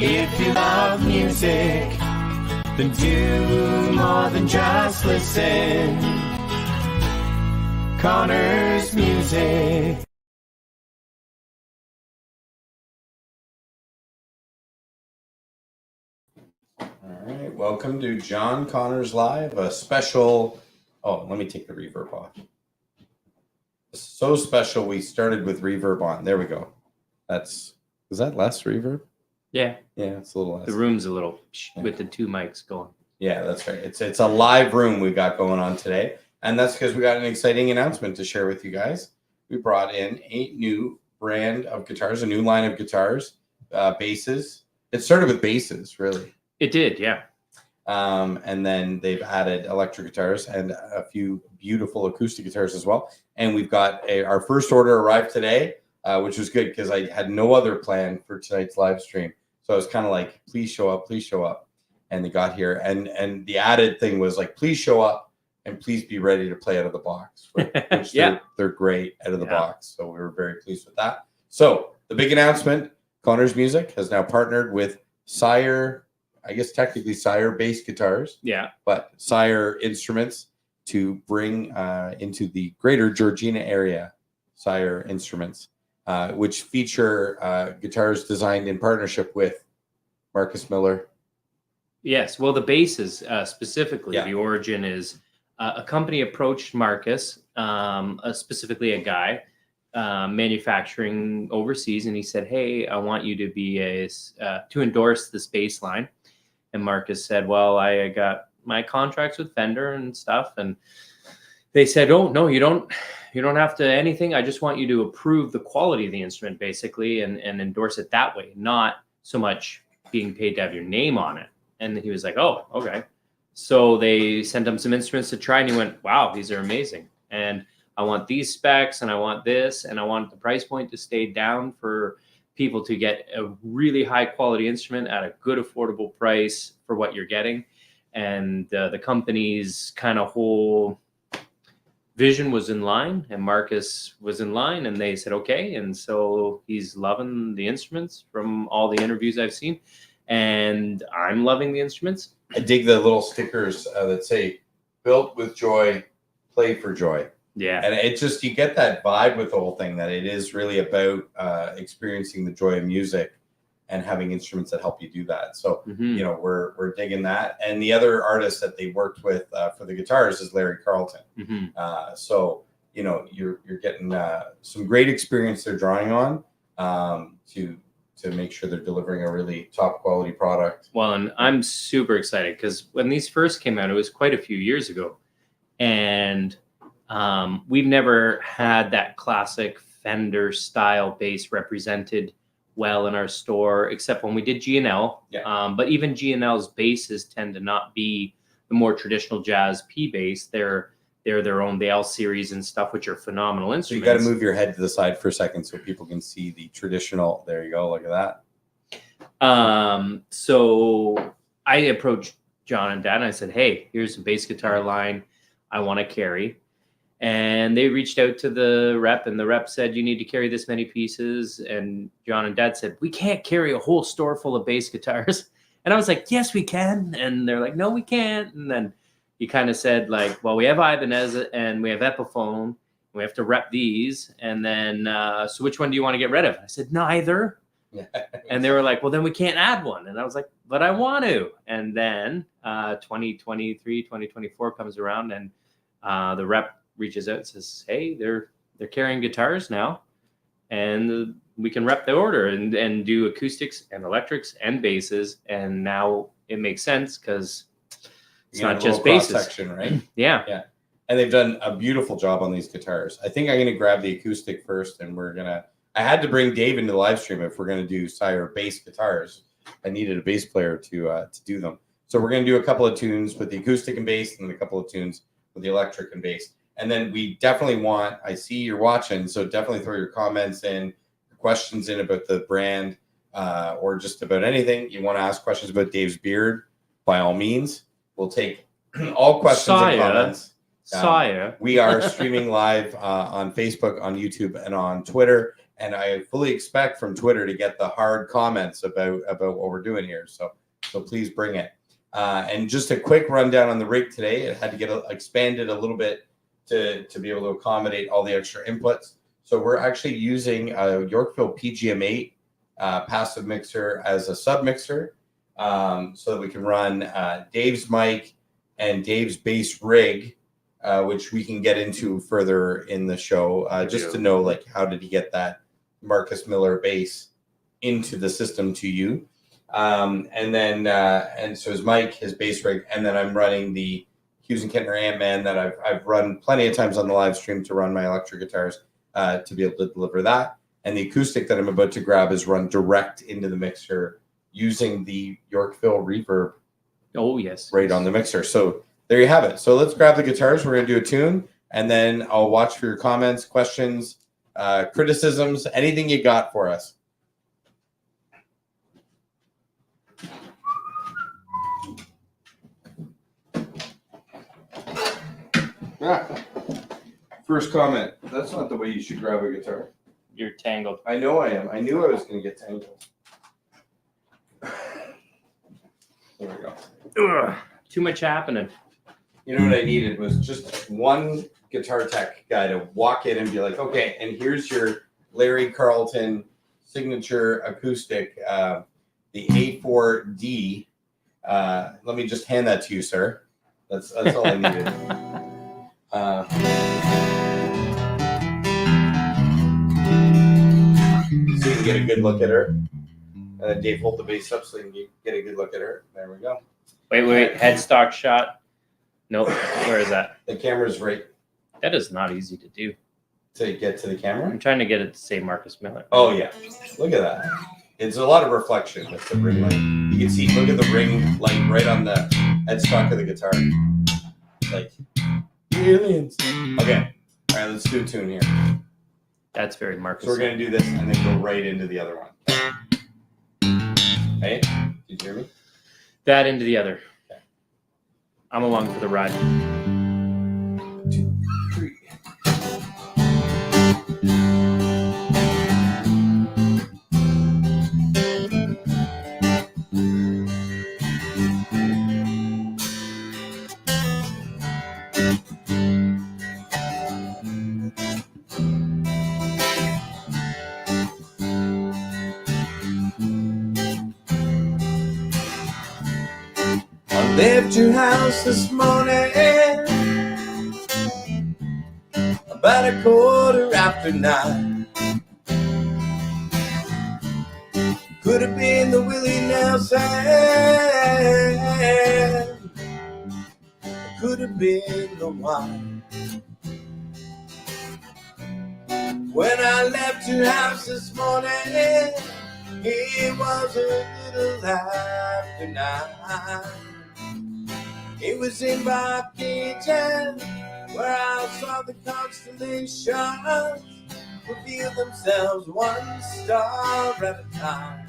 If you love music, then do more than just listen. Connor's Music. All right, welcome to John Connors Live, a special. Oh, let me take the reverb off. So special, we started with reverb on. There we go. Is that less reverb? Yeah. Yeah, it's a little less. The room's a little with the two mics going. Yeah, that's right. It's a live room we got going on today. And that's because we got an exciting announcement to share with you guys. We brought in a new brand of guitars, a new line of guitars, basses. It started with basses, really. It did, yeah. And then they've added electric guitars and a few beautiful acoustic guitars as well. And we've got our first order arrived today, which was good because I had no other plan for tonight's live stream. So I was kind of like, please show up, please show up. And they got here. And the added thing was like, please show up and please be ready to play out of the box. Right? Which they're great out of the box. So we were very pleased with that. So the big announcement, Connor's Music has now partnered with Sire, I guess technically Sire bass guitars. Yeah. But Sire Instruments to bring into the greater Georgina area, Sire Instruments, which feature guitars designed in partnership with Marcus Miller. Yes. Well, the basses specifically, the origin is a company approached Marcus, specifically a guy manufacturing overseas, and he said, "Hey, I want you to be to endorse this bass line." And Marcus said, "Well, I got my contracts with Fender and stuff," and they said, "Oh no, you don't have to anything. I just want you to approve the quality of the instrument, basically, and endorse it that way, not so much being paid to have your name on it." And he was like, "Oh, okay." So they sent him some instruments to try, and he went, "Wow, these are amazing. And I want these specs, and I want this, and I want the price point to stay down for people to get a really high quality instrument at a good, affordable price for what you're getting." And the company's kind of whole vision was in line, and Marcus was in line, and they said, okay. And so he's loving the instruments from all the interviews I've seen. And I'm loving the instruments. I dig the little stickers that say "Built with Joy, Play for Joy." Yeah. And it just, you get that vibe with the whole thing, that it is really about experiencing the joy of music and having instruments that help you do that. So, you know, we're digging that. And the other artist that they worked with for the guitars is Larry Carlton. So, you know, you're getting some great experience they're drawing on to make sure they're delivering a really top quality product. Well, and I'm super excited because when these first came out, it was quite a few years ago. And we've never had that classic Fender style bass represented well in our store, except when we did G&L. But even G&L's basses tend to not be the more traditional jazz P bass. They're their own, the L series and stuff, which are phenomenal instruments. So you got to move your head to the side for a second so people can see the traditional. There you go. Look at that. So I approached John and Dad and I said, "Hey, here's a bass guitar line I want to carry." And they reached out to the rep, and the rep said, "You need to carry this many pieces." And John and Dad said, "We can't carry a whole store full of bass guitars." And I was like, "Yes, we can." And they're like, "No, we can't." And then he kind of said, like, "Well, we have Ibanez and we have Epiphone. And we have to rep these. And then, so which one do you want to get rid of?" I said, "Neither." And they were like, "Well, then we can't add one." And I was like, "But I want to." And then 2023, 2024 comes around, and the rep reaches out and says, "Hey, they're carrying guitars now, and we can rep the order and do acoustics and electrics and basses." And now it makes sense because it's not just basses section, right? Yeah. And they've done a beautiful job on these guitars. I think I'm going to grab the acoustic first, and I had to bring Dave into the live stream if we're going to do Sire bass guitars. I needed a bass player to do them. So we're going to do a couple of tunes with the acoustic and bass, and then a couple of tunes with the electric and bass. And then we definitely want, I see you're watching, so definitely throw your comments in, questions in about the brand, or just about anything. You want to ask questions about Dave's beard, by all means. We'll take all questions and comments. Sire. We are streaming live on Facebook, on YouTube, and on Twitter. and I fully expect from Twitter to get the hard comments about what we're doing here. So please bring it. And just a quick rundown on the rig today. It had to get expanded a little bit to be able to accommodate all the extra inputs. So we're actually using a Yorkville PGM8 passive mixer as a sub mixer, so that we can run Dave's mic and Dave's bass rig, which we can get into further in the show, just to know, like, how did he get that Marcus Miller bass into the system to you. And so his mic, his bass rig, and then I'm running the Hughes and Kettner Ant-Man that I've run plenty of times on the live stream to run my electric guitars, to be able to deliver that. And the acoustic that I'm about to grab is run direct into the mixer using the Yorkville reverb. Oh, yes. Right on the mixer. So there you have it. So let's grab the guitars. We're going to do a tune, and then I'll watch for your comments, questions, criticisms, anything you got for us. First comment. That's not the way you should grab a guitar. You're tangled. I know I am. I knew I was going to get tangled. There we go. Ugh, too much happening. You know what I needed was just one guitar tech guy to walk in and be like, okay, and here's your Larry Carlton signature acoustic, the A4D. Let me just hand that to you, sir. That's all I needed. So you can get a good look at her. Dave, hold the bass up so you can get a good look at her. There we go. Wait. Headstock shot. Nope. Where is that? The camera's right. That is not easy to do. To get to the camera? I'm trying to get it to say Marcus Miller. Oh, yeah. Look at that. It's a lot of reflection with the ring light. You can see, look at the ring light right on the headstock of the guitar. Like, aliens. Okay. All right, let's do a tune here. That's very Marcus. So we're going to do this and then go right into the other one. Hey, did you hear me? That into the other. Okay. I'm along for the ride. 2, 3. Left your house this morning about 9:15. Could have been the Willie Nelson, could have been the one. When I left your house this morning, it was a little after 9. It was in Bob Kitchen where I saw the constellations reveal themselves one star at a time.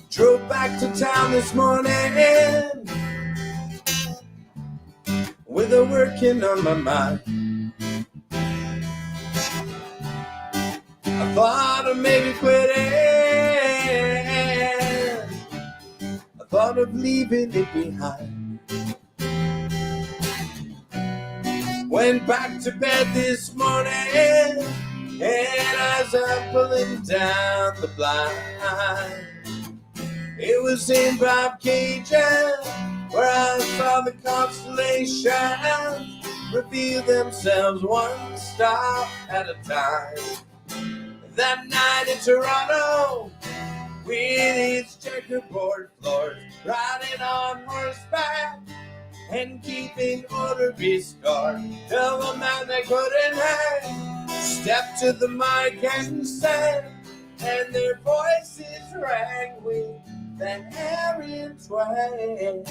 Drove back to town this morning with a working on my mind. I thought of maybe quitting. I thought of leaving it behind. Went back to bed this morning, and as I'm pulling down the blind, it was in Bob Cajun where I saw the constellations reveal themselves one star at a time. That night in Toronto, with its checkerboard floors, riding on horseback and keeping order restored, till the man they couldn't hang stepped to the mic and sang, and their voices rang with that Aaron twang.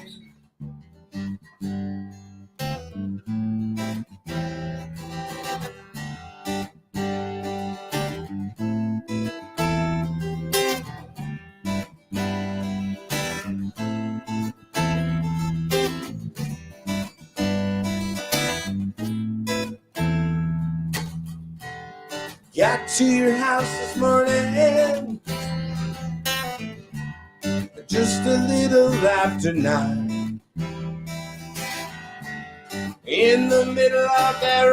Got to your house this morning just a little after 9. In the middle of that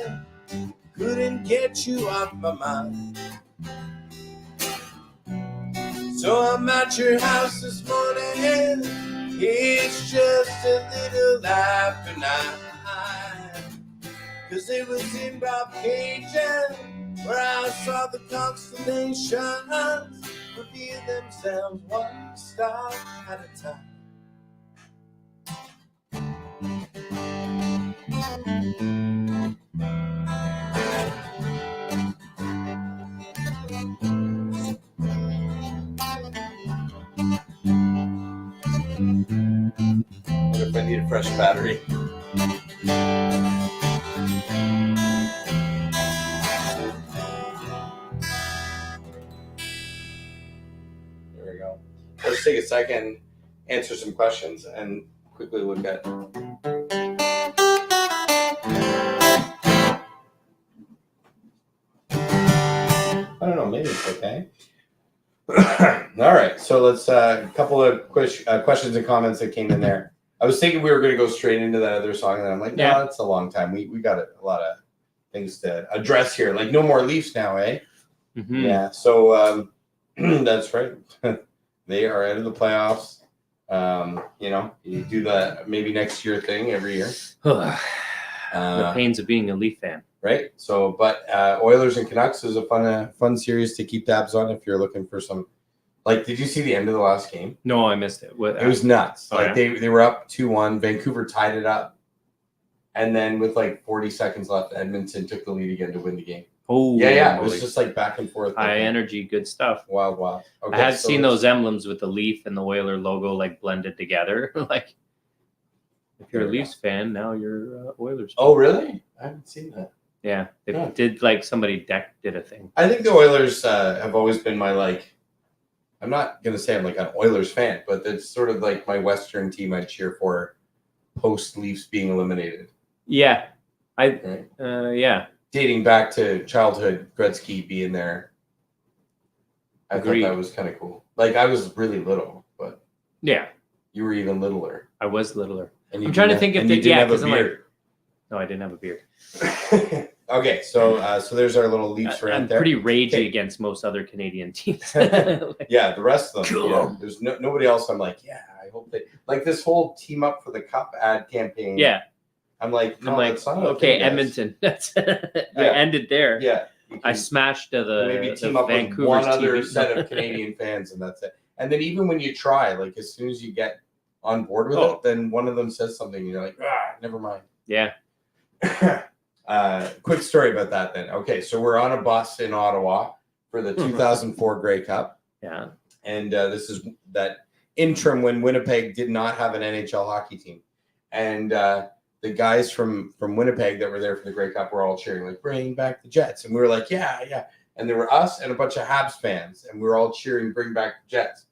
rain, couldn't get you off my mind. So I'm at your house this morning, it's just a little after 9. 'Cause it was in Caucasian where I saw the constellations reveal themselves one star at a time. What if I need a fresh battery? There we go. Let's take a second, answer some questions, and quickly look at. I don't know, maybe it's okay. All right, so let's a couple of questions and comments that came in there. I was thinking we were going to go straight into that other song, and then I'm like, no, it's a long time. We got a lot of things to address here. Like, no more Leafs now, eh? Mm-hmm. Yeah, so that's right. They are out of the playoffs. You do the maybe next year thing every year. The pains of being a Leaf fan. Right. So, but Oilers and Canucks is a fun series to keep tabs on if you're looking for some. Like, did you see the end of the last game? No, I missed it. It was nuts. They were up 2-1. Vancouver tied it up, and then with like 40 seconds left, Edmonton took the lead again to win the game. Oh, yeah. It was just like back and forth. High energy, good stuff. Wild. Okay, I had seen those emblems with the Leaf and the Oiler logo like blended together. Like, if you're a Leafs fan, now you're Oilers fan. Oh, really? I haven't seen that. Yeah, they did like somebody did a thing. I think the Oilers have always been my like. I'm not gonna say I'm like an Oilers fan, but it's sort of like my Western team I cheer for post Leafs being eliminated. Yeah, Right? Yeah. Dating back to childhood, Gretzky being there. I Agreed. thought that was kind of cool. Like, I was really little, but Yeah, you were even littler. I was littler. And I'm trying to think if you didn't have a because I'm like, beard. no, I didn't have a beard. Okay, so there's our little Leafs rant I'm there. pretty ragey Okay. against most other Canadian teams. Yeah, the rest of them. Cool. Yeah, there's nobody else. I'm like, yeah, I hope they like this whole team up for the cup ad campaign. Yeah, I'm like, no, I'm like, that's not a okay, thing, guys. Edmonton. That's I Yeah. ended there. Yeah, I smashed the maybe team the up with Vancouver's one other TV. set of Canadian fans, and that's it. And then even when you try, like as soon as you get on board with it, then one of them says something, and you're like, never mind. Yeah. Quick story about that then. Okay, so we're on a bus in Ottawa for the 2004 Grey Cup. Yeah. And this is that interim when Winnipeg did not have an NHL hockey team. And the guys from Winnipeg that were there for the Grey Cup were all cheering, like, bring back the Jets. And we were like, yeah. And there were us and a bunch of Habs fans, and we were all cheering, bring back the Jets.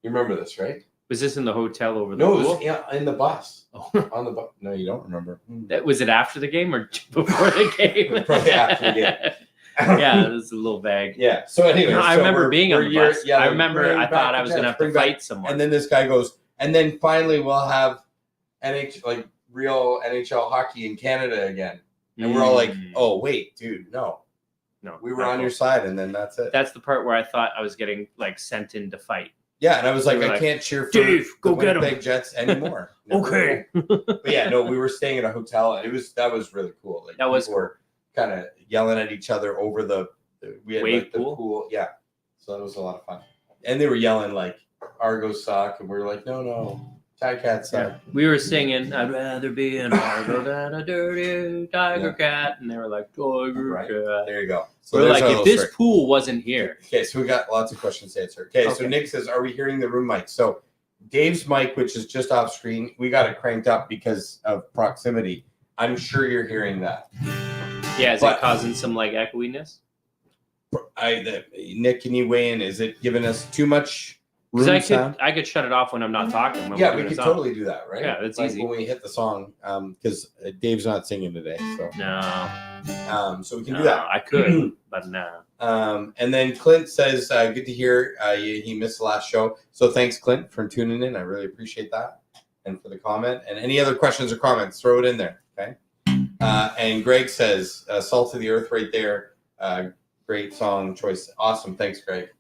You remember this, right? Was this in the hotel over the No, pool? it was in the bus. Oh. On the bus. No, you don't remember. Was it after the game or before the game? Probably after the game. Yeah, it was a little vague. Yeah. So anyway, No, I remember being on the bus. Yeah, I remember I thought I was going to have to fight someone. And then this guy goes, and then finally we'll have real NHL hockey in Canada again. And we're all like, oh, wait, dude, no. We were on your side, and then that's it. That's the part where I thought I was getting like sent in to fight. Yeah, and I was like, We were I like, can't cheer for Dave, go the get 'em. Winnipeg Jets anymore. Okay. But yeah, no, we were staying at a hotel, and that was really cool. Like, That was people were kind of yelling at each other over we had Wave like the pool? pool. Yeah. So that was a lot of fun. And they were yelling like Argos suck, and we were like, no, Ticats suck. Yeah. We were singing, I'd rather be an Argo than a dirty Tiger Cat. And they were like, Tiger Right. Cat. There you go. So We're there's like, our if little this story. pool wasn't here. Okay, so we got lots of questions to answer. Okay, so Okay. Nick says, are we hearing the room mic? So Dave's mic, which is just off screen, we got it cranked up because of proximity. I'm sure you're hearing that. Yeah, is But- it causing some like echoiness? Nick, can you weigh in? Is it giving us too much sound. I could shut it off when I'm not talking. When Yeah, we're we doing could a song. totally do that, right? Yeah, that's like easy. when we hit the song, because Dave's not singing today, so No, so we can do that. I could, but no. And then Clint says, "Good to hear he missed the last show." So thanks, Clint, for tuning in. I really appreciate that, and for the comment. And any other questions or comments, throw it in there, okay? And Greg says, "Salt of the Earth," right there. Great song choice. Awesome. Thanks, Greg.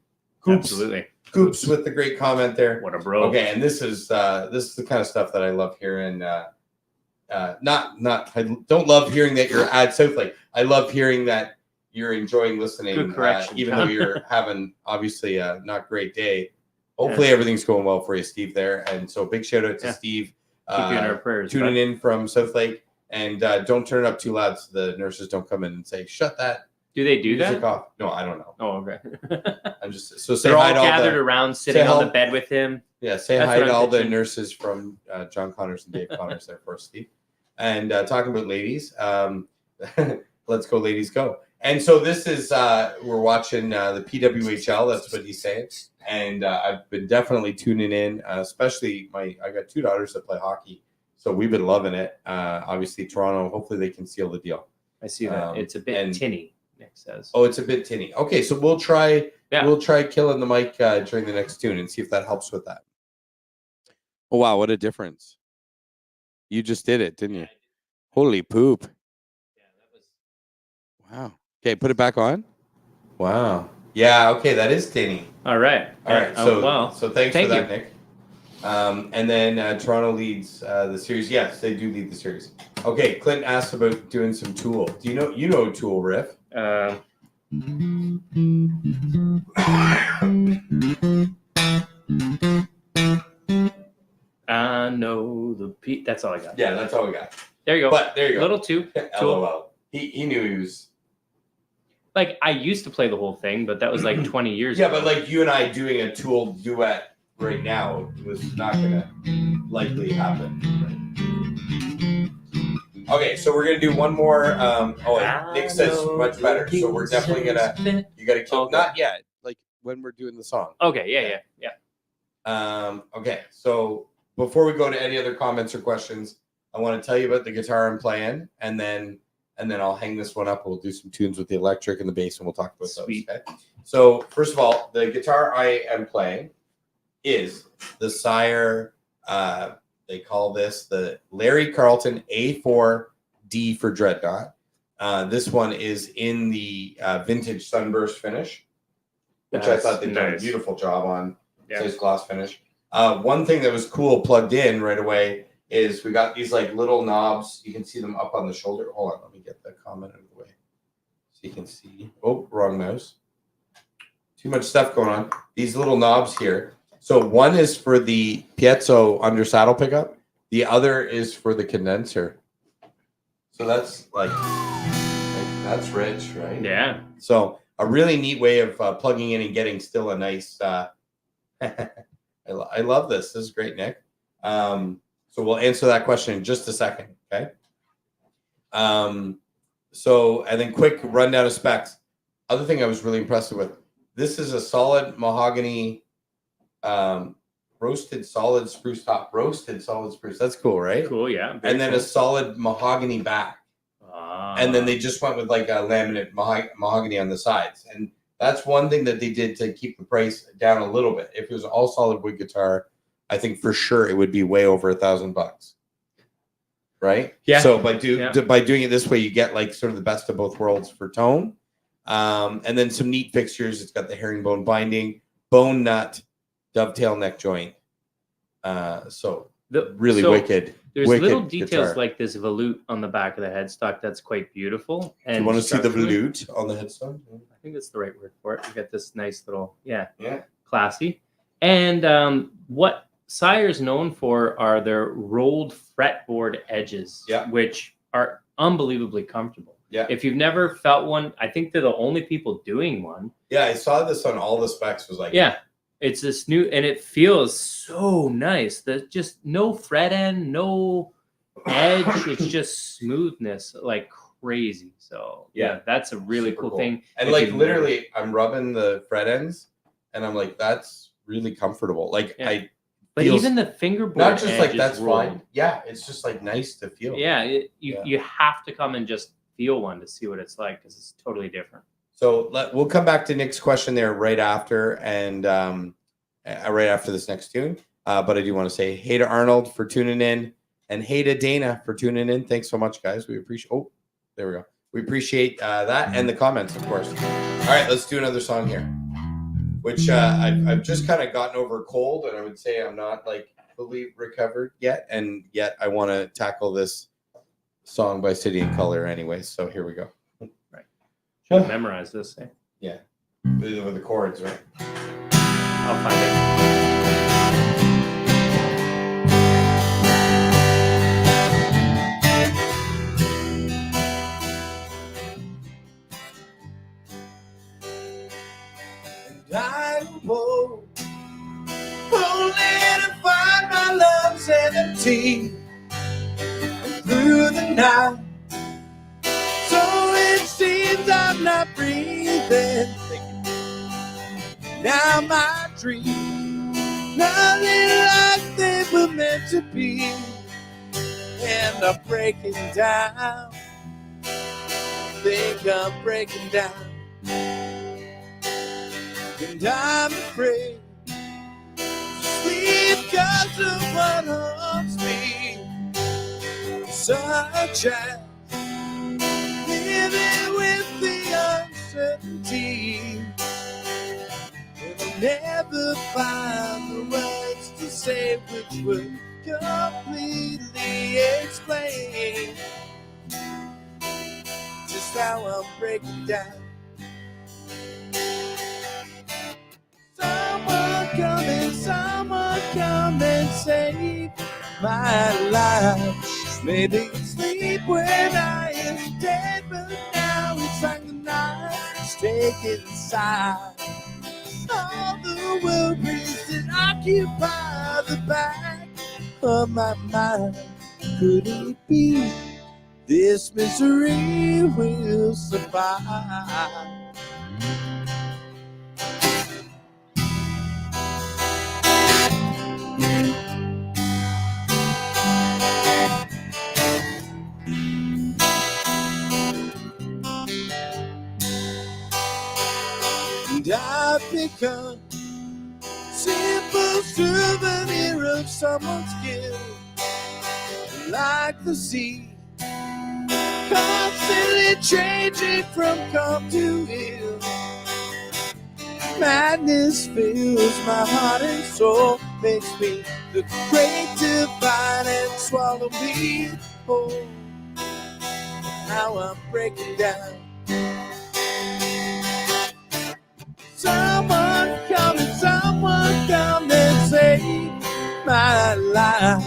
Coops. Absolutely. Coops with the great comment there. What a bro. Okay, and this is the kind of stuff that I love hearing. I don't love hearing that you're at Southlake. I love hearing that you're enjoying listening, Good correction, even though you're having obviously a not great day. Hopefully everything's going well for you, Steve. There, and so big shout out to Steve. Keep you in our prayers. Tuning in from Southlake, and don't turn it up too loud so the nurses don't come in and say, "Shut that." Do they do music that? off. No, I don't know. Oh, okay. I'm just so say They're hi all to all gathered the, around, sitting on the bed with him. Yeah, say That's hi what to I'm all the pitching. nurses from John Connors and Dave Connors there for us, Steve. And talking about ladies, let's go, ladies, go. And so this is we're watching the PWHL. That's what he's saying. And I've been definitely tuning in, especially I got two daughters that play hockey, so we've been loving it. Obviously, Toronto. Hopefully, they can seal the deal. I see that. It's a bit tinny. Nick says. Oh, it's a bit tinny. Okay, so we'll try. Yeah. We'll try killing the mic during the next tune and see if that helps with that. Oh wow, what a difference! You just did it, didn't you? Holy poop! Yeah, that was. Wow. Okay, put it back on. Wow. Yeah. Okay, that is tinny. All right. All right. So thanks for that, Nick. And then Toronto leads the series. Yes, they do lead the series. Okay, Clint asked about doing some Tool. Do you know Tool riff? I know the Pete. That's all I got. Yeah, that's all we got. There you go. But there you go. Little two. LOL. He knew he was. Like I used to play the whole thing, but that was like 20 years Yeah, ago. but like you and I doing a Tool duet right now was not gonna likely happen. Okay, so we're gonna do one more. Nick says much better, so we're definitely gonna. You gotta kill. Okay. Not yet. Like when we're doing the song. Okay. Yeah. Okay, so before we go to any other comments or questions, I want to tell you about the guitar I'm playing, and then I'll hang this one up. We'll do some tunes with the electric and the bass, and we'll talk about Sweet. those. Okay? So first of all, the guitar I am playing is the Sire. They call this the Larry Carlton A4D for Dreadnought. This one is in the vintage sunburst finish, which I thought they'd done a beautiful job on. Yeah. Nice gloss finish. One thing that was cool plugged in right away is we got these like little knobs. You can see them up on the shoulder. Hold on, let me get that comment out of the way so you can see. Oh, wrong mouse. Too much stuff going on. These little knobs here. So one is for the piezo under saddle pickup. The other is for the condenser. So that's like that's rich, right? Yeah. So a really neat way of plugging in and getting still a nice. I love this. This is great, Nick. So we'll answer that question in just a second. Okay. So and then quick rundown of specs. Other thing I was really impressed with. This is a solid mahogany. Roasted solid spruce top. Roasted solid spruce. That's cool, right? Cool. Yeah. And then a solid mahogany back. And then they just went with like a laminate mahogany on the sides. And that's one thing that they did to keep the price down a little bit. If it was all solid wood guitar, I think for sure it would be way over $1,000. Right? Yeah. So by doing it this way, you get like sort of the best of both worlds for tone. And then some neat fixtures. It's got the herringbone binding, bone nut, dovetail neck joint. Wicked. There's wicked little details guitar. like this volute on the back of the headstock that's quite beautiful. And you want to see the structurally- volute on the headstone? I think that's the right word for it. You get this nice little, Yeah. classy. And what Sire's known for are their rolled fretboard edges, which are unbelievably comfortable. Yeah. If you've never felt one, I think they're the only people doing one. Yeah, I saw this on all the specs. Was like, Yeah. It's this new, and it feels so nice. There's just no fret end, no edge. It's just smoothness, like crazy. So yeah, that's a really Super cool cool. thing. And If like you- literally, I'm rubbing the fret ends, and I'm like, that's really comfortable. Like Yeah. But feels- even the fingerboard not just like edge that's is rolled. fine. Yeah, it's just like nice to feel. Yeah, Yeah. you have to come and just feel one to see what it's like because it's totally different. So we'll come back to Nick's question there right after, and right after this next tune. But I do want to say hey to Arnold for tuning in, and hey to Dana for tuning in. Thanks so much, guys. We appreciate. Oh, there we go. We appreciate that and the comments, of course. All right, let's do another song here, which I've just kind of gotten over a cold, and I would say I'm not like fully recovered yet, and yet I want to tackle this song by City and Color anyway. So here we go. Right. Should memorize this. Eh? Yeah, with the chords, right? I'll find it. I woke only to find my lungs empty through the night. So it seems I'm not breathing. Now my dreams, nothing like they were meant to be, and I'm breaking down. Think I'm breaking down. And I'm afraid to sleep because of what haunts me, such as living with the uncertainty, and I'll never find the words to say which would completely explain just how I'm breaking down. Someone come and save my life. Maybe sleep when I am dead, but now it's like the night is taken inside. All the worries that occupy the back of my mind. Could it be this misery will survive? And I've become simple souvenir of someone's guilt, like the sea, constantly changing from calm to ill. Madness fills my heart and soul, makes me the great divine and swallow me whole. Now I'm breaking down. Someone come and save my life.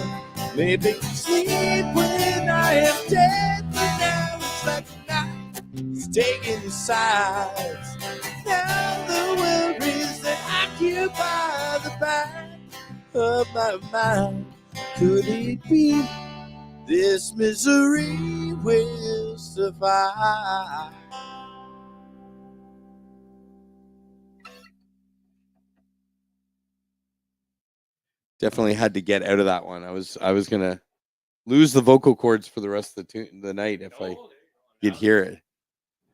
Maybe sleep when I am dead, but now it's like the night is taking the sides. Now the worries that occupy the back of my mind. Could it be this misery will survive? Definitely had to get out of that one. I was gonna lose the vocal cords for the rest of the night if I could hear it.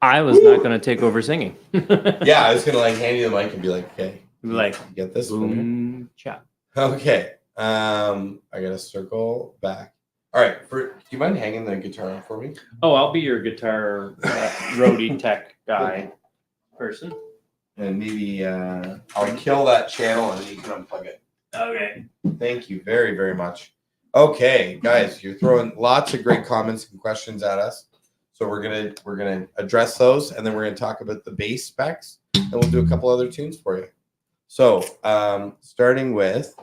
I was not going to take over singing. Yeah, I was gonna like hand you the mic and be like, okay, Like, you get this one. boom, chop. Okay. I gotta circle back. All right. Do you mind hanging the guitar on for me? Oh, I'll be your guitar roadie tech guy person. And maybe I'll kill that channel and then you can unplug it. Okay. Thank you very, very much. Okay, guys, you're throwing lots of great comments and questions at us. So we're gonna address those, and then we're gonna talk about the bass specs, and we'll do a couple other tunes for you. So starting with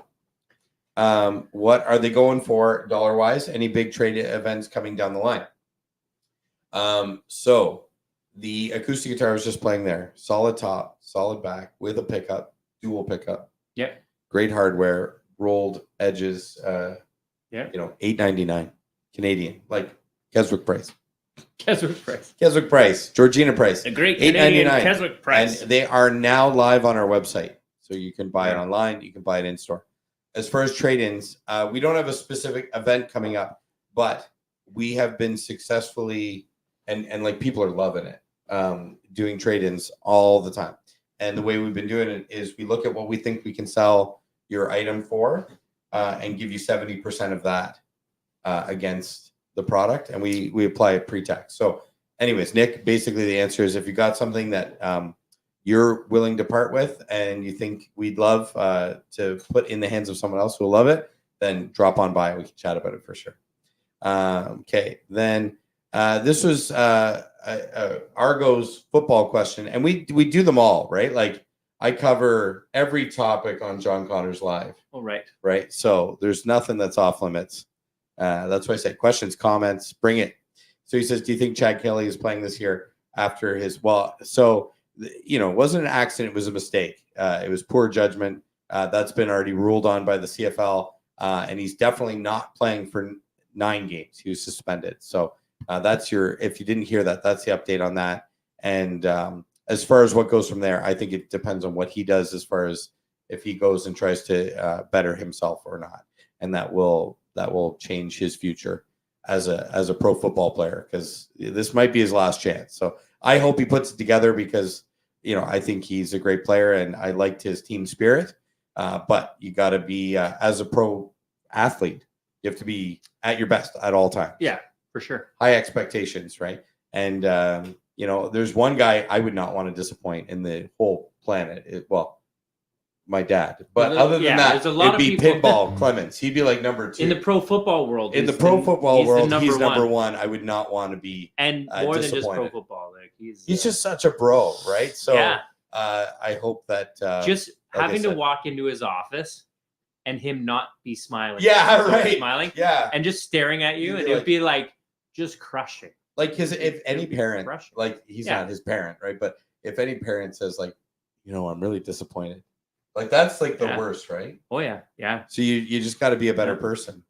what are they going for dollar-wise? Any big trade events coming down the line? So the acoustic guitar I was just playing there, solid top, solid back with a pickup, dual pickup. Yep. Great hardware, rolled edges. Yeah. $8.99 Canadian, like Keswick price. Keswick price, Georgina price. A great Canadian $8.99. Keswick price. And they are now live on our website. So you can buy it Yeah. online, you can buy it in store. As far as trade-ins, we don't have a specific event coming up, but we have been successfully and like people are loving it, doing trade-ins all the time. And the way we've been doing it is we look at what we think we can sell your item for, and give you 70% of that against the product, and we apply a pre-tax. So, anyways, Nick, basically the answer is if you got something that you're willing to part with and you think we'd love to put in the hands of someone else who will love it, then drop on by and we can chat about it for sure. Okay, then this was Argo's football question, and we do them all, right? Like I cover every topic on John Connors Live. All right. Right. So there's nothing that's off limits. That's why I say questions, comments, bring it. So he says, do you think Chad Kelly is playing this year after his, well, so, it wasn't an accident. It was a mistake. It was poor judgment. That's been already ruled on by the CFL. And he's definitely not playing for 9 games. He was suspended. So that's if you didn't hear that, that's the update on that. And as far as what goes from there, I think it depends on what he does as far as if he goes and tries to better himself or not. And that will change his future as a pro football player, because this might be his last chance. So I hope he puts it together because, I think he's a great player and I liked his team spirit. But you got to be, as a pro athlete, you have to be at your best at all times. Yeah, for sure. High expectations, right? And, there's one guy I would not want to disappoint in the whole planet. My dad. But other than that, there's a lot it'd be of people. Pitbull Clemens. He'd be like number 2. In the pro football world. In the pro football world, he's number 1. I would not want to be. And more than just pro disappointed. Football. Like he's just such a bro, right? So yeah. I hope that Just like having I to said. walk into his office and him not be smiling. Yeah, He's right. Smiling. Yeah. And just staring at you, You'd and be it would be like just crushing. Like, because if any It'd be parent, crushing. like he's Yeah. not his parent, right? But if any parent says like, I'm really disappointed, like that's like the Yeah. worst, right? Oh yeah, yeah. So you just got to be a better person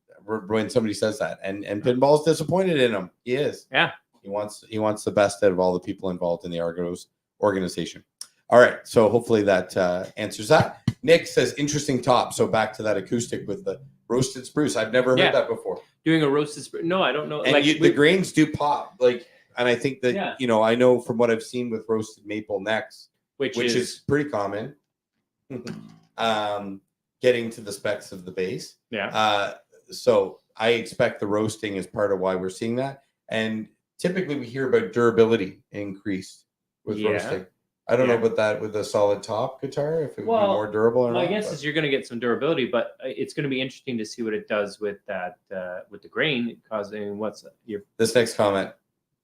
when somebody says that. And Pinball's disappointed in him. He is. Yeah. He wants the best out of all the people involved in the Argos organization. All right. So hopefully that answers that. Nick says interesting top. So back to that acoustic with the roasted spruce. I've never heard that before. Doing a roasted no, I don't know. And Like the grains do pop. Like, and I think that I know from what I've seen with roasted maple necks, which is pretty common. Getting to the specs of the base. Yeah. So I expect the roasting is part of why we're seeing that. And typically we hear about durability increased with roasting. I don't know about that with a solid top guitar, if it would be more durable or not. My guess is you're going to get some durability, but it's going to be interesting to see what it does with that, with the grain causing This next comment.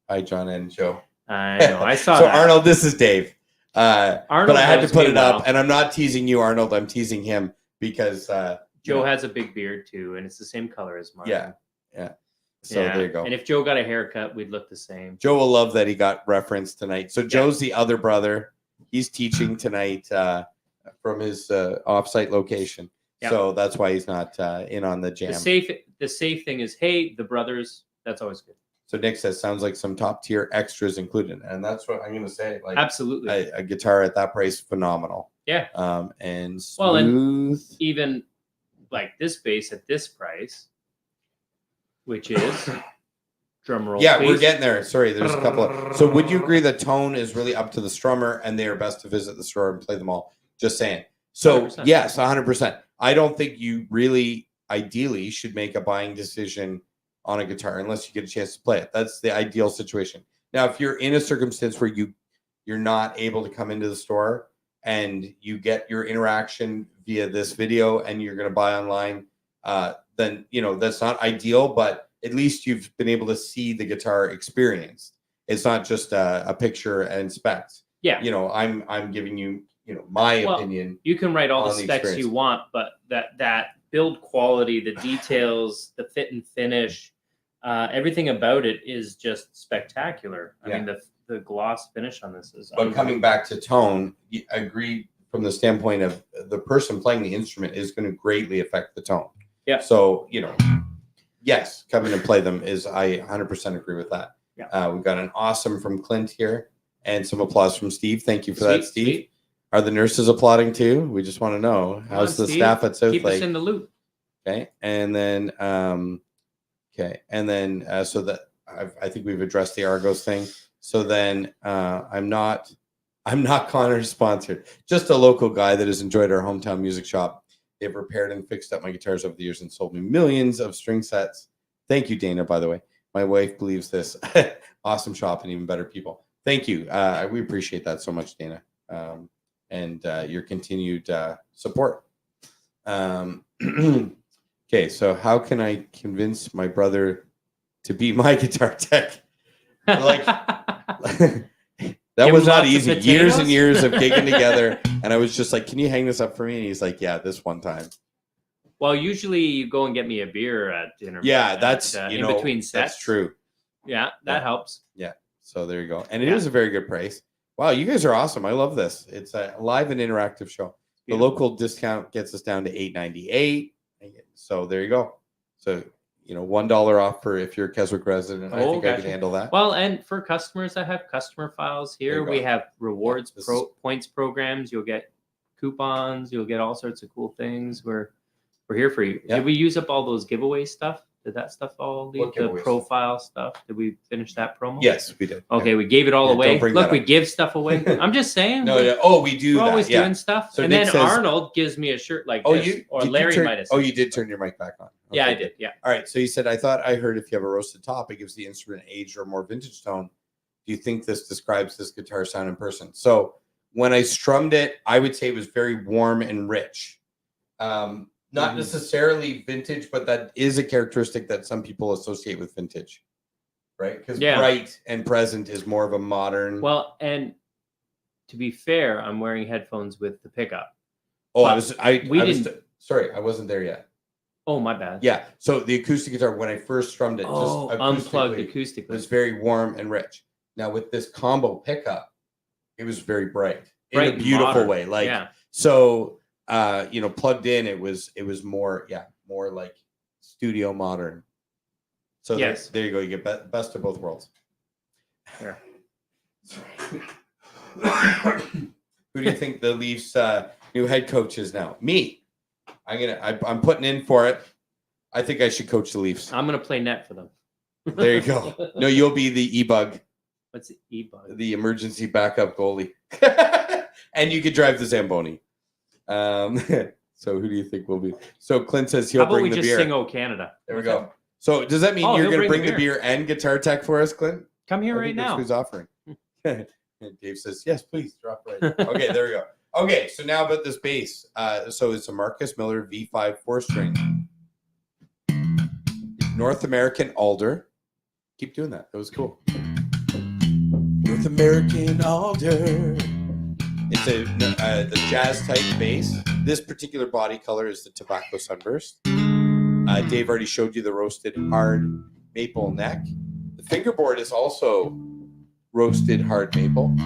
Hi, John and Joe. I know. I saw so that. Arnold, this is Dave. Arnold, but I had to put it up, well. and I'm not teasing you, Arnold. I'm teasing him because Joe has a big beard too, and it's the same color as mine. Yeah. So there you go. And if Joe got a haircut, we'd look the same. Joe will love that he got referenced tonight. So Joe's the other brother. He's teaching tonight from his offsite location. Yeah. So that's why he's not in on the jam. The safe thing is, hey, the brothers. That's always good. So Nick says, sounds like some top tier extras included, and that's what I'm going to say. Like, absolutely, a guitar at that price, phenomenal. Yeah. And smooth. Well, and even like this bass at this price, which is drum roll. Yeah, bass. we're getting there. Sorry, there's a couple of. So would you agree that tone is really up to the strummer, and they are best to visit the store and play them all? Just saying. So 100%. Yes, 100%. I don't think you really, ideally, should make a buying decision on a guitar unless you get a chance to play it. That's the ideal situation. Now, if you're in a circumstance where you're not able to come into the store and you get your interaction via this video and you're going to buy online, then that's not ideal, but at least you've been able to see the guitar experienced. It's not just a picture and specs. Yeah. I'm giving you, my opinion. You can write all the specs you want, but that build quality, the details, the fit and finish, everything about it is just spectacular. I mean, the gloss finish on this is. But coming back to tone, I agree from the standpoint of the person playing the instrument is going to greatly affect the tone. Yeah. So, yes, come in and play them I 100% agree with that. Yeah. We've got an awesome from Clint here and some applause from Steve. Thank you for that, Steve. Sweet. Are the nurses applauding too? We just want to know. How's the Steve, staff at South keep Lake? us in the loop. Okay, and then so that I think we've addressed the Argos thing. So then I'm not Connor sponsored. Just a local guy that has enjoyed our hometown music shop. They've repaired and fixed up my guitars over the years and sold me millions of string sets. Thank you, Dana, by the way. My wife believes this. Awesome shop and even better people. Thank you. We appreciate that so much, Dana, and your continued support. Okay, so how can I convince my brother to be my guitar tech? Like that was not easy. Years and years of gigging together, and I was just like, "Can you hang this up for me?" And he's like, "Yeah, this one time." Well, usually you go and get me a beer at dinner. Yeah, that's in between sets. That's true. Yeah, that helps. Yeah. So there you go, and it is a very good price. Wow, you guys are awesome. I love this. It's a live and interactive show. The local discount gets us down to $8.98. So there you go. So $1 off for if you're a Keswick resident. I think I can handle that. Well, and for customers that have customer files here, we have rewards points programs. You'll get coupons. You'll get all sorts of cool things. We're here for you. Yeah. Did we use up all those giveaway stuff? Did that stuff all leave? The profile stuff? Did we finish that promo? Yes, we did. Okay, we gave it all away. Look, we give stuff away. I'm just saying. We do. We're always doing stuff. So and Nick then says, Arnold gives me a shirt like this. Larry might have. You did turn your mic back on. Okay. Yeah, I did. Yeah. All right. So you said, I thought I heard if you have a roasted top, it gives the instrument age or more vintage tone. Do you think this describes this guitar sound in person? So when I strummed it, I would say it was very warm and rich. Not necessarily vintage, but that is a characteristic that some people associate with vintage, right? Because bright and present is more of a modern. Well, and to be fair, I'm wearing headphones with the pickup. Oh, sorry, I wasn't there yet. Oh, my bad. Yeah. So the acoustic guitar, when I first strummed it, just unplugged acoustically, it was very warm and rich. Now with this combo pickup, it was very bright in a beautiful way. So. Plugged in, it was more like studio modern. So there you go. You get best of both worlds. Yeah. Who do you think the Leafs new head coach is now? Me. I'm putting in for it. I think I should coach the Leafs. I'm gonna play net for them. There you go. No, you'll be the e-bug. What's the e-bug? The emergency backup goalie. And you could drive the Zamboni. So who do you think will be? So Clint says he'll bring the beer. How about we just sing "Oh Canada"? There we go. So does that mean you're going to bring the beer and guitar tech for us, Clint? Come here right now. Who's offering? And Dave says, "Yes, please drop right." Okay, there we go. Okay, so now about this bass. So it's a Marcus Miller V5 4-string, North American alder. Keep doing that. That was cool. North American alder. It's the jazz type bass. This particular body color is the Tobacco Sunburst. Dave already showed you the roasted hard maple neck. The fingerboard is also roasted hard maple,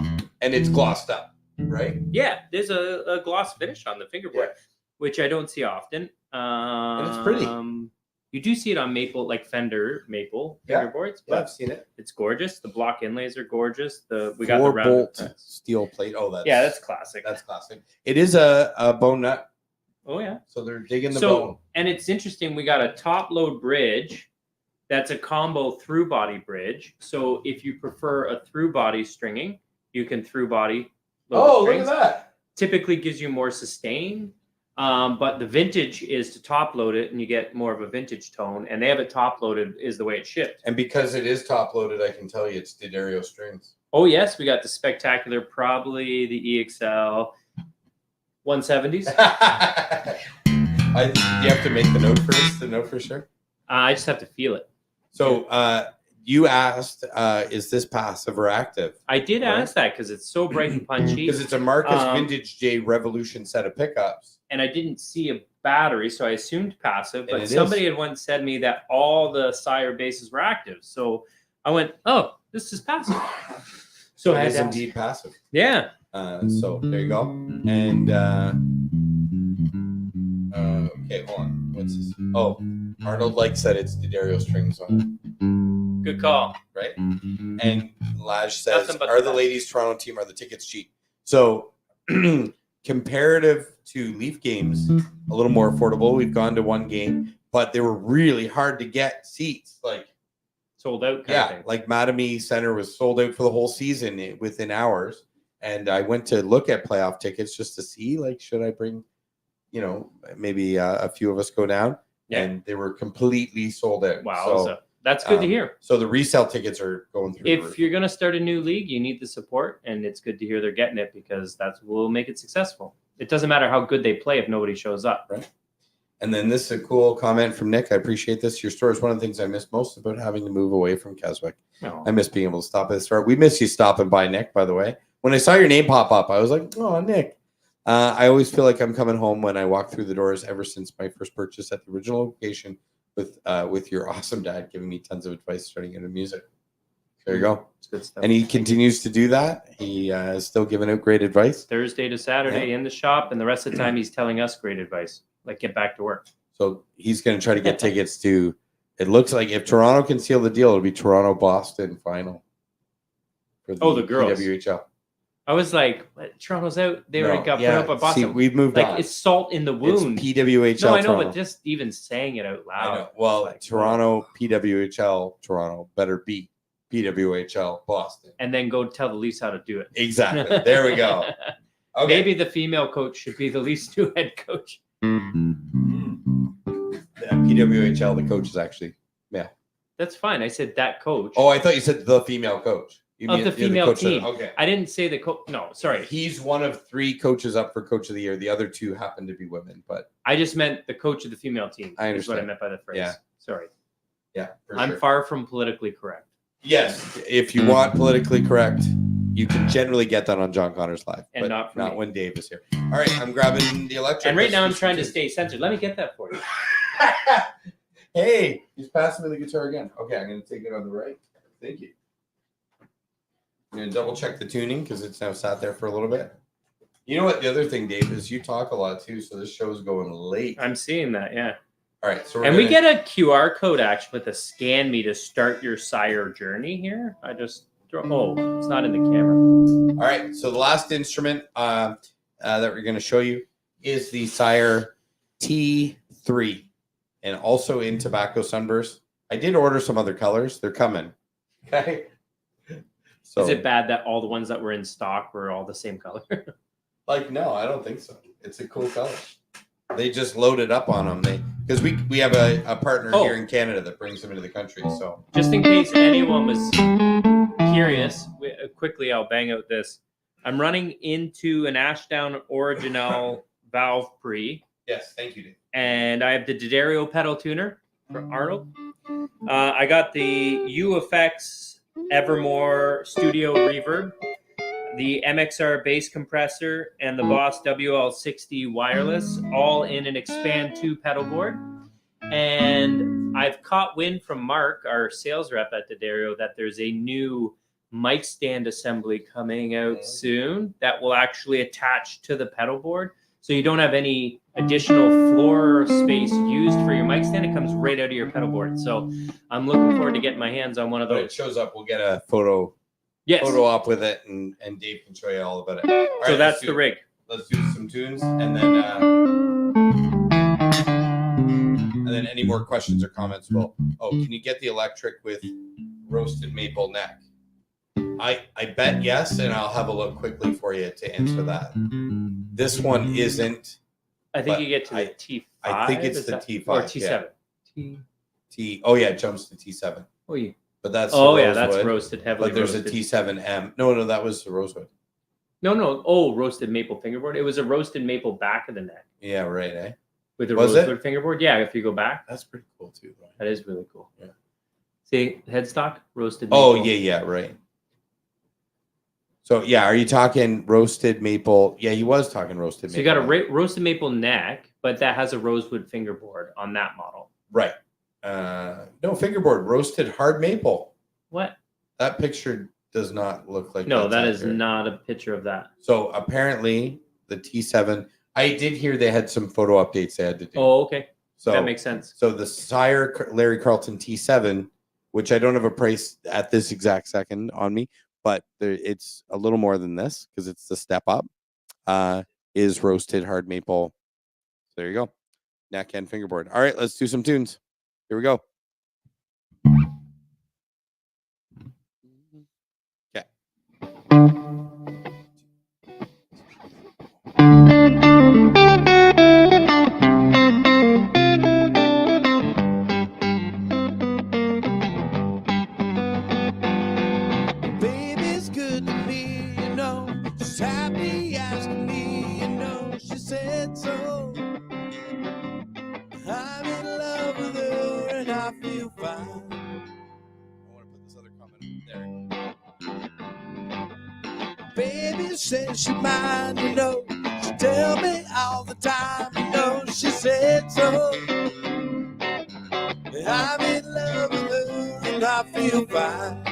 and it's glossed up, right? Yeah, there's a gloss finish on the fingerboard, which I don't see often. And it's pretty. You do see it on maple, like Fender maple fingerboards. Yeah, I've seen it. It's gorgeous. The block inlays are gorgeous. We got the 4-bolt steel plate. Oh, that's classic. That's classic. It is a bone nut. Oh yeah. So they're digging the bone. And it's interesting. We got a top load bridge. That's a combo through body bridge. So if you prefer a through body stringing, you can through body. Look at that. Typically gives you more sustain. But the vintage is to top load it and you get more of a vintage tone, and they have it top loaded is the way it's shipped. And because it is top loaded, I can tell you it's D'Addario strings. Oh yes, we got the spectacular, probably the EXL 170s. You have to make the note first, the note for sure. I just have to feel it. So you asked, is this passive or active? I did ask that because it's so bright and punchy. Because it's a Marcus Vintage J Revolution set of pickups. And I didn't see a battery, so I assumed passive. But somebody had once said to me that all the Sire bases were active. So I went, oh, this is passive. So it is indeed passive. Yeah. So there you go. And okay, hold on. What's this? Oh, Arnold likes that it's D'Addario strings on it. Good call. Right? And Laj says, are the ladies Toronto team, are the tickets cheap? So comparative to Leaf games, a little more affordable. We've gone to one game, but they were really hard to get seats. Like sold out. Kind of yeah, thing. like Mattamy Center was sold out for the whole season within hours. And I went to look at playoff tickets just to see, like, should I bring, maybe a few of us go down? Yeah. And they were completely sold out. Wow. So that's good to hear. So the resale tickets are going through. If you're going to start a new league, you need the support, and it's good to hear they're getting it because that's what will make it successful. It doesn't matter how good they play if nobody shows up. Right. And then this is a cool comment from Nick. I appreciate this. Your store is one of the things I miss most about having to move away from Keswick. Oh. I miss being able to stop at the store. We miss you stopping by, Nick, by the way. When I saw your name pop up, I was like, oh, Nick. I always feel like I'm coming home when I walk through the doors ever since my first purchase at the original location with your awesome dad giving me tons of advice starting into music. There you go. It's good stuff. And he continues to do that. He is still giving out great advice. Thursday to Saturday in the shop, and the rest of the time he's telling us great advice, like get back to work. So he's going to try to get tickets to, it looks like if Toronto can seal the deal, it'll be Toronto-Boston final. For the girls. PWHL. I was like, what? Toronto's out. They already got put up by Boston. See, we've moved like, on. it's salt in the wound. It's PWHL. No, I know, Toronto. but just even saying it out I loud. know. Well, like, Toronto, PWHL, Toronto better beat PWHL, Boston. And then go tell the Leafs how to do it. Exactly. There we go. Okay. Maybe the female coach should be the Leafs new head coach. PWHL, the coach is actually male. That's fine. I said that coach. Oh, I thought you said the female coach. You Of the female coach team. Okay. I didn't say the coach. No, sorry. He's one of 3 coaches up for coach of the year. The other 2 happen to be women, but I just meant the coach of the female team. I Is what I understand. meant by the phrase. Yeah. Sorry. yeah, for I'm sure. far from politically correct. Yes, if you want politically correct, you can generally get that on John Connors Live, And but not for me. when Dave is here. All right, I'm grabbing the electric. And right Let's now I'm do trying to some stay centered. Let me get that for you. tunes. Hey, he's passing me the guitar again. Okay, I'm going to take it on the right. Thank you. I'm going to double check the tuning because it's now sat there for a little bit. You know what? The other thing, Dave, is you talk a lot too, so this show's going late. I'm seeing that, yeah. All right, so And we get a QR code actually with a scan me to start your sire journey here. I just it's not in the camera. All right, so the last instrument that we're going to show you is the Sire T3, and also in tobacco sunburst. I did order some other colors; they're coming. Okay. So, Is it bad that all the ones that were in stock were all the same color? no, I don't think so. It's a cool color. They just loaded up on them. Because we have a partner here in Canada that brings them into the country. So Just in case anyone was curious, quickly I'll bang out this. I'm running into an Ashdown Original Valve Pre, yes, thank you, Dave. and I have the D'Addario pedal tuner for Arnold. I got the UFX Evermore Studio Reverb, the MXR bass compressor, and the Boss WL60 wireless, all in an Expand 2 pedal board. And I've caught wind from Mark, our sales rep at D'Addario, that there's a new mic stand assembly coming out soon that will actually attach to the pedal board. So you don't have any additional floor space used for your mic stand. It comes right out of your pedal board. So I'm looking forward to getting my hands on one of When it those. shows up, we'll get a photo Yes. op with it, and Dave can show you all about it. All So right, that's let's the do- rig. Let's do some tunes, and then any more questions or comments? Well, can you get the electric with roasted maple neck? I bet yes, and I'll have a look quickly for you to answer that. This one isn't. I think But you get to the T5. I think it's is the that- T5, Or T7. T. Oh yeah, it jumps to T7, Oh, yeah. but that's Oh, the yeah, that's rosewood. roasted, heavily But there's roasted. a T7M. No, that was the rosewood. No. Oh, roasted maple fingerboard. It was a roasted maple back of the neck Yeah, right. Eh, with a Was it? rosewood fingerboard. Yeah, if you go back, that's pretty cool too. Right? that is really cool. Yeah. See, headstock, roasted Oh maple. yeah, right. So yeah, are you talking roasted maple? Yeah, he was talking roasted So maple. you got a roasted maple neck, but that has a rosewood fingerboard on that model. right. No fingerboard, roasted hard maple. What? That picture does not look like. No, that's that is accurate. not a picture of that. So apparently the T7. I did hear they had some photo updates they had to do. Oh, okay. so That makes sense. So the Sire Larry Carlton T7, which I don't have a price at this exact second on me, but it's a little more than this because it's the step up. is roasted hard maple. There you go. Neck and fingerboard. All right, let's do some tunes. Here we go. Okay. Baby's good to me, you know. She's happy asking me, you know. She said so. I'm in love with her and I feel fine. I want to put this other comment there. Baby says she mine, you know. She tell me all the time, you know. She said so. I'm in love with her and I feel fine.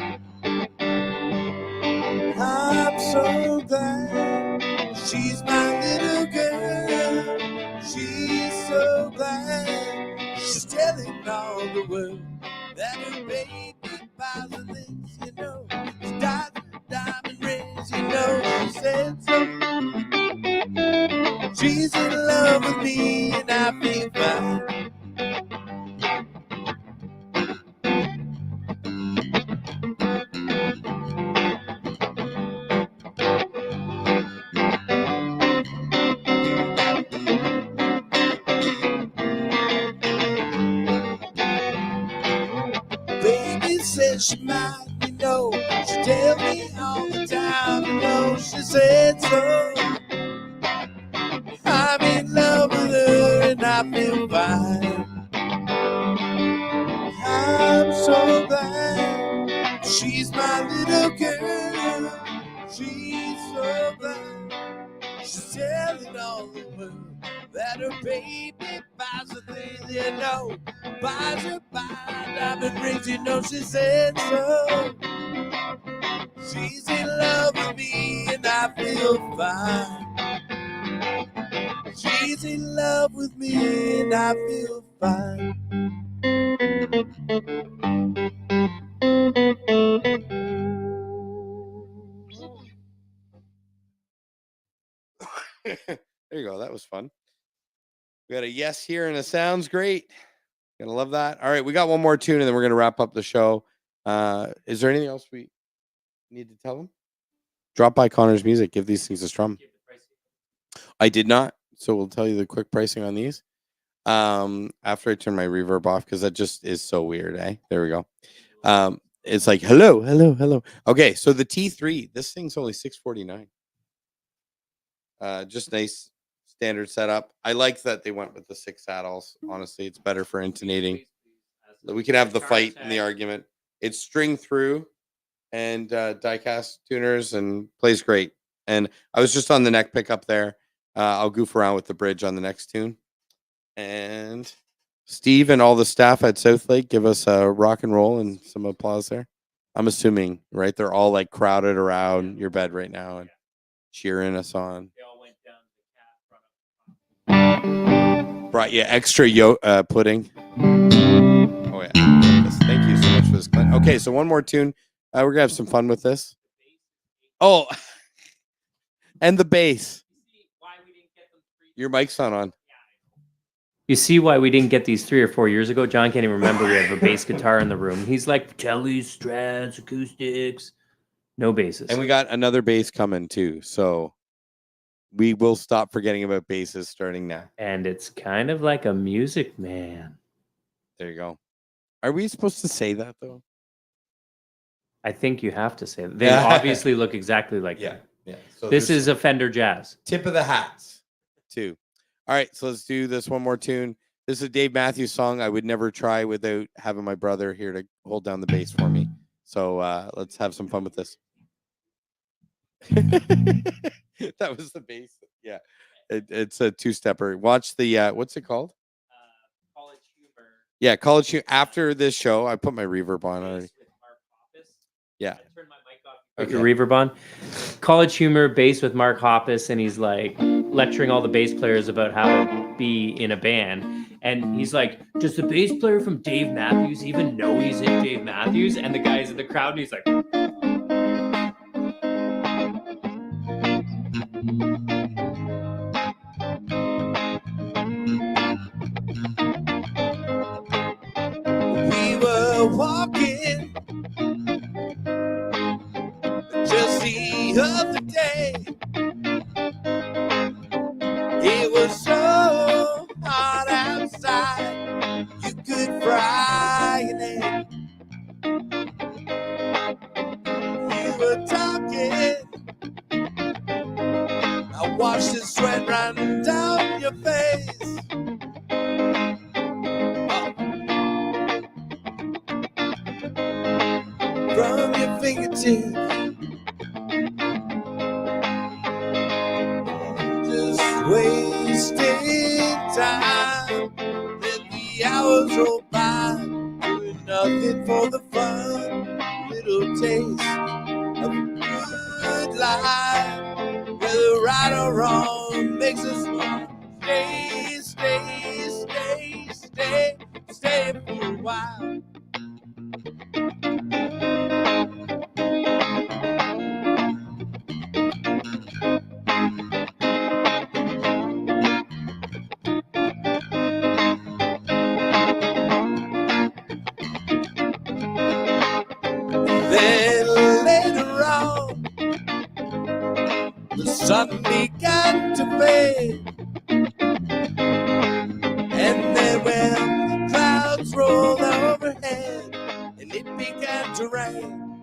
I'm so glad she's my little girl. She's so glad she's telling all the world that her baby buys her things, you know. She got diamond rings, you know. She said so. She's in love with me and I feel fine. Baby says she mine, you know. She tell me all the time, you know. She said so. I'm in love with her and I feel fine. I'm so glad she's my little girl. She's so glad she's telling all the world that her baby buys her things, you know. Buys her diamond rings, you know. She said so. She's in love with me and I feel fine. She's in love with me and I feel fine. There you go. That was fun. We got a yes here and it sounds great. Gonna love that. All right, we got one more tune and then we're gonna wrap up the show. Is there anything else we need to tell them? Drop by Connor's Music. Give these things a strum. I did not, so we'll tell you the quick pricing on these. After I turn my reverb off because that just is so weird. There we go. It's like hello, hello, hello. Okay, so the T3. This thing's only $649. Just nice standard setup. I like that they went with the 6 saddles. Honestly, it's better for intonating. We can have the fight and the argument. It's string through and die-cast tuners and plays great. And I was just on the neck pickup there. I'll goof around with the bridge on the next tune. And Steve and all the staff at Southlake give us a rock and roll and some applause there. I'm assuming, right? They're all like crowded around your bed right now and cheering us on. They all went down to the cat. Brought you extra pudding. Oh yeah. Thank you so much for this, Clint. Okay, so one more tune. We're gonna have some fun with this. Oh, and the bass. Your mic's not on. You see why we didn't get these 3 or 4 years ago? John can't even remember we have a bass guitar in the room. He's like, Telly, Strats, acoustics, no basses. And we got another bass coming too. So we will stop forgetting about basses starting now. And it's kind of like a Music Man. There you go. Are we supposed to say that though? I think you have to say that. They obviously look exactly like that. Yeah. So this is a Fender Jazz. Tip of the hats too. All right, so let's do this one more tune. This is a Dave Matthews song I would never try without having my brother here to hold down the bass for me. So let's have some fun with this. That was the bass. Yeah, it's a 2-stepper. Watch the what's it called? College Humor. Yeah, College Humor. After this show, I put my reverb on already. Yeah. Turn my mic off. Okay. Your reverb on. College Humor bass with Mark Hoppus, and he's like lecturing all the bass players about how to be in a band. And he's like, does the bass player from Dave Matthews even know he's in Dave Matthews? And the guy's in the crowd, and he's like, the other day. It was so hot outside, you could fry an egg. You were talking, I watched the sweat run down your face. From your fingertips, just wasting time. Let the hours roll by, doing nothing for the fun. Little taste of a good life, whether right or wrong, makes us want to stay for a while. Then later on, the sun began to fade. And then when the clouds rolled overhead and it began to rain,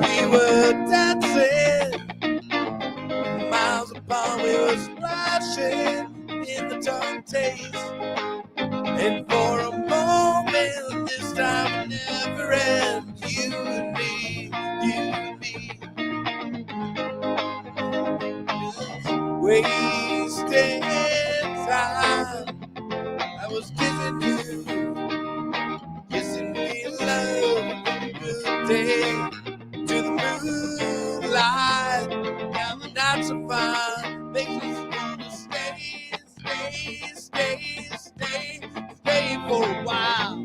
we were dancing miles apart, we were splashing in the tongue taste. And for a moment, this time it never ends. You and me, wasting time. I was kissing me love, good day to the moonlight. Now the nights are fine, makes us wanna stay for a while.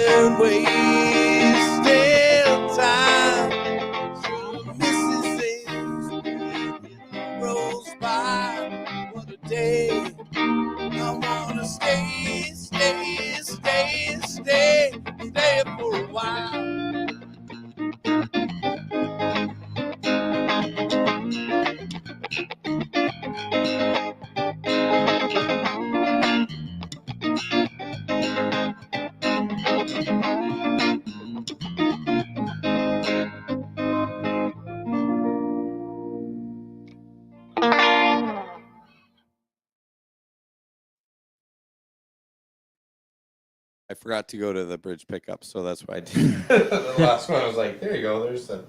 And wasting time, so misses things rolls by. What a day! I wanna stay for a while. I forgot to go to the bridge pickup, so that's why I did. The last one, I was like, there you go. There's the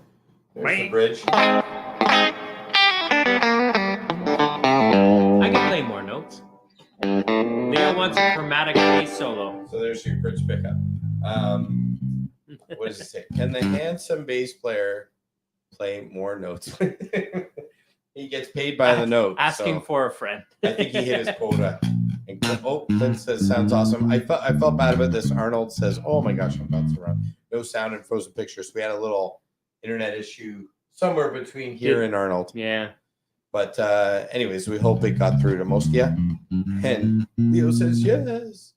bridge. I can play more notes. Leo wants a chromatic bass solo. So there's your bridge pickup. What does it say? Can the handsome bass player play more notes? He gets paid by the note. Asking so for a friend. I think he hit his quota. And Clint says, sounds awesome. I felt bad about this. Arnold says, oh my gosh, I'm bouncing around. No sound and frozen pictures. We had a little internet issue somewhere between here and Arnold. Yeah. But anyways, we hope it got through to most of you. And Leo says, yes.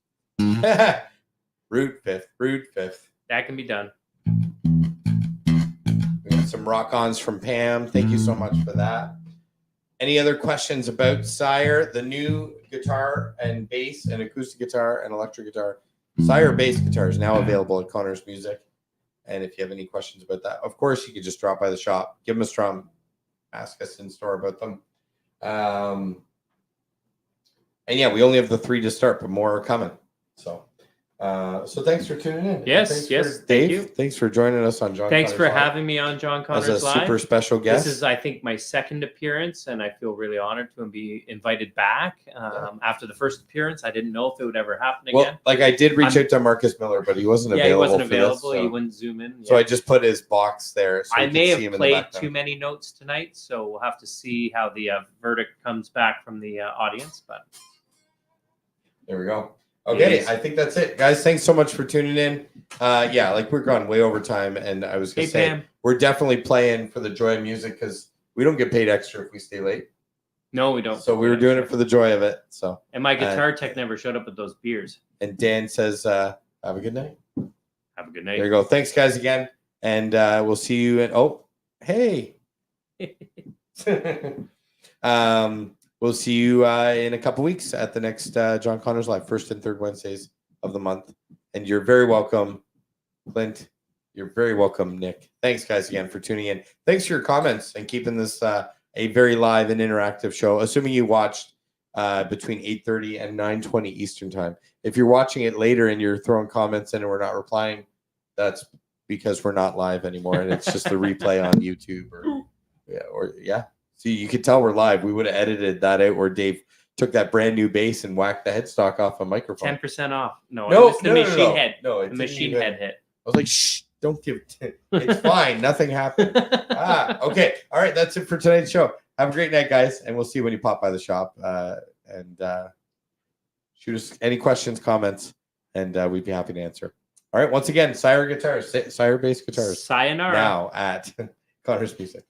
Route 5th. That can be done. We got some rock-ons from Pam. Thank you so much for that. Any other questions about Sire, the new guitar and bass and acoustic guitar and electric guitar? Sire bass guitar is now available at Connors Music. And if you have any questions about that, of course, you could just drop by the shop, give them a strum, ask us in store about them. And yeah, we only have the 3 to start, but more are coming. So thanks for tuning in. Yes, Dave. Thank you. Thanks for joining us on John. Thanks Connors for Live having me on John Connors as a Live. super special guest. This is, I think, my second appearance, and I feel really honored to be invited back. After the first appearance, I didn't know if it would ever happen again. Well, like I did reach out to Marcus Miller, but he wasn't available. Yeah, he wasn't for available. This, so. He wouldn't zoom in. So I just put his box there. So I may have see him played too many notes tonight, so we'll have to see how the verdict comes back from the audience. But there we go. Okay, Yes. I think that's it, guys. Thanks so much for tuning in. Yeah, like we're gone way over time, and I was gonna Hey, say Pam. we're definitely playing for the joy of music because we don't get paid extra if we stay late. No, we don't. So we were doing it for the joy of it. So And my guitar tech never showed up with those beers. and Dan says, "Have a good night." Have a good There you night. go. Thanks, guys, again, and we'll see you. Hey. We'll see you in a couple weeks at the next John Connors Live, first and third Wednesdays of the month. And you're very welcome, Clint. You're very welcome, Nick. Thanks, guys, again for tuning in. Thanks for your comments and keeping this a very live and interactive show. Assuming you watched between 8:30 and 9:20 Eastern time. If you're watching it later and you're throwing comments in and we're not replying, that's because we're not live anymore, and it's just a replay on YouTube or yeah. See, you could tell we're live. We would have edited that out where Dave took that brand new bass and whacked the headstock off a microphone. 10% off. No, No, it was the machine head. No, The machine head hit. I was like, shh, don't give it. It's fine. Nothing happened. Okay. All right. That's it for tonight's show. Have a great night, guys. And we'll see you when you pop by the shop. And shoot us any questions, comments, and we'd be happy to answer. All right. Once again, Sire Guitars, Sire Bass Guitars. Sayonara. Now at Connors Music.